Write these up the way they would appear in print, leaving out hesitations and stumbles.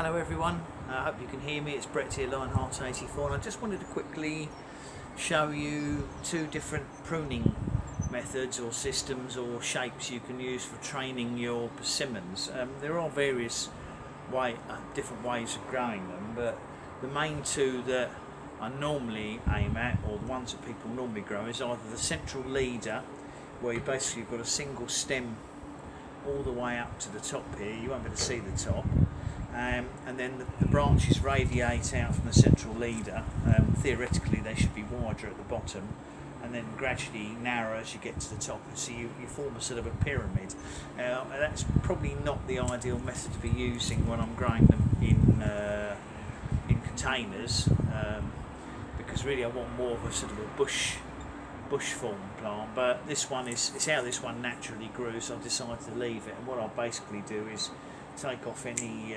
Hello everyone, I hope you can hear me. It's Brett here, Lionheart84, and I just wanted to quickly show you two different pruning methods or systems or shapes you can use for training your persimmons. There are various different ways of growing them, but the main two that I normally aim at, or the ones that people normally grow, is either the central leader, where you basically got a single stem all the way up to the top here. You won't be able to see the top. And then the branches radiate out from the central leader. Theoretically they should be wider at the bottom and then gradually narrow as you get to the top, and so you form a sort of a pyramid. That's probably not the ideal method to be using when I'm growing them in containers, because really I want more of a sort of a bush form plant, but this one it's how this one naturally grew, so I've decided to leave it. And what I'll basically do is take off any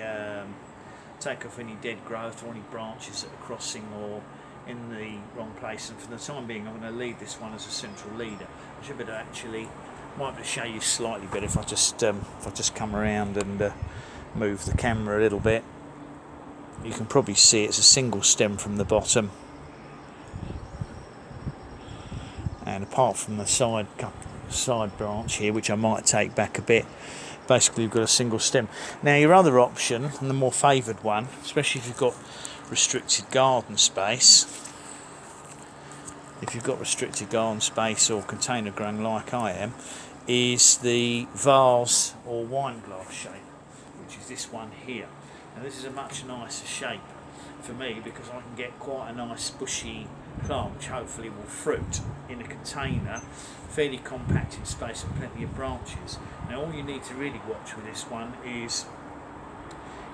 dead growth or any branches that are crossing or in the wrong place, and for the time being I'm going to leave this one as a central leader. I should be able to actually, might be able to show you slightly better if I just come around and move the camera a little bit. You can probably see it's a single stem from the bottom, and apart from the side branch here, which I might take back a bit, basically you've got a single stem. Now your other option, and the more favoured one, especially if you've got restricted garden space, or container growing like I am, is the vase or wine glass shape, which is this one here. Now this is a much nicer shape for me because I can get quite a nice bushy plant which hopefully will fruit in a container, fairly compact in space and plenty of branches. Now all you need to really watch with this one is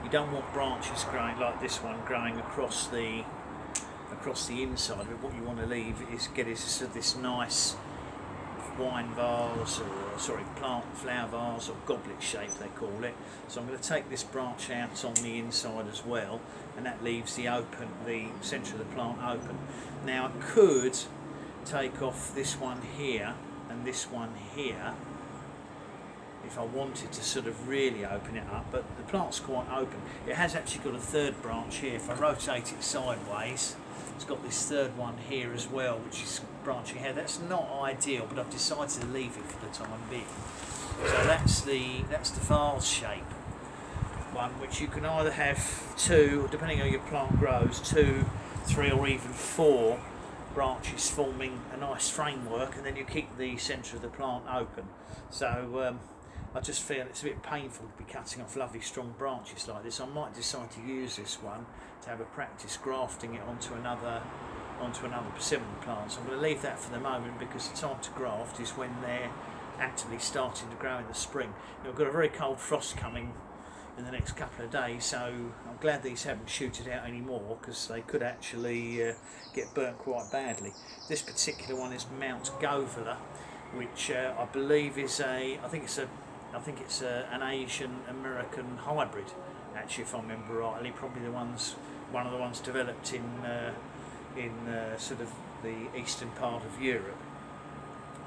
you don't want branches growing like this one growing across the inside, but what you want to leave is get this nice wine vase, or flower vase, or goblet shape they call it. So I'm going to take this branch out on the inside as well, and that leaves the centre of the plant open. Now I could take off this one here and this one here if I wanted to sort of really open it up, but the plant's quite open. It has actually got a third branch here. If I rotate it sideways, it's got this third one here as well, which is branching here. That's not ideal, but I've decided to leave it for the time being. So that's the vase shape one, which you can either have two, depending on how your plant grows, 2, 3 or even 4 branches forming a nice framework, and then you keep the centre of the plant open. So I just feel it's a bit painful to be cutting off lovely strong branches like this. I might decide to use this one to have a practice grafting it onto another persimmon plant. So I'm going to leave that for the moment, because the time to graft is when they're actively starting to grow in the spring. Now, we've got a very cold frost coming in the next couple of days, so I'm glad these haven't shooted out anymore, because they could actually get burnt quite badly. This particular one is Mount Govela, which I believe is I think it's an Asian American hybrid, actually, if I remember rightly. Probably one of the ones developed in sort of the eastern part of Europe.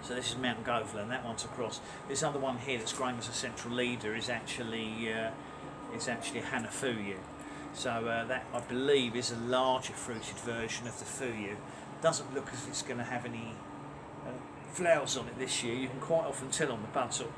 So this is Mount Govela, and that one's across. This other one here that's growing as a central leader is actually a Hanafuyu. So that, I believe, is a larger fruited version of the Fuyu. Doesn't look as if it's going to have any flowers on it this year. You can quite often tell on the buds or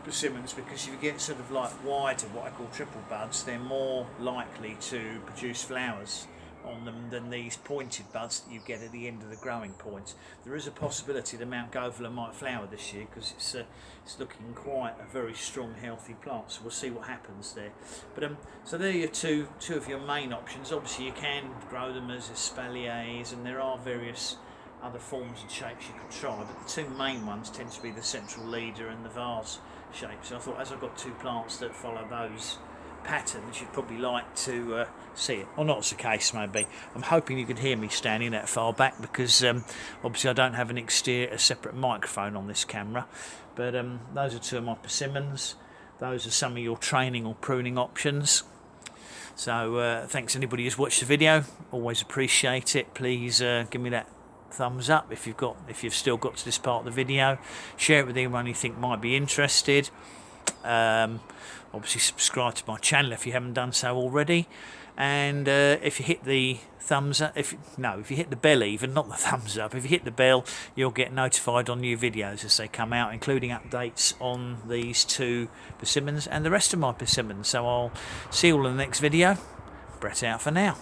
persimmons, because if you get sort of like wider, what I call triple buds, they're more likely to produce flowers on them than these pointed buds that you get at the end of the growing points. There is a possibility the Mount Govela might flower this year, because it's looking quite a very strong, healthy plant. So we'll see what happens there. But so there are your two of your main options. Obviously you can grow them as espaliers, and there are various other forms and shapes you could try, but the two main ones tend to be the central leader and the vase shape. So I thought, as I've got two plants that follow those patterns, you'd probably like to see it, or not as the case may be. I'm hoping you can hear me standing that far back, because obviously I don't have a separate microphone on this camera. But those are two of my persimmons. Those are some of your training or pruning options. So thanks anybody who's watched the video, always appreciate it. Please give me that thumbs up if you've still got to this part of the video. Share it with anyone you think might be interested. Obviously subscribe to my channel if you haven't done so already, and if you hit the thumbs up, if you hit the bell, even not the thumbs up, if you hit the bell, you'll get notified on new videos as they come out, including updates on these 2 persimmons and the rest of my persimmons. So I'll see you all in the next video. Brett out for now.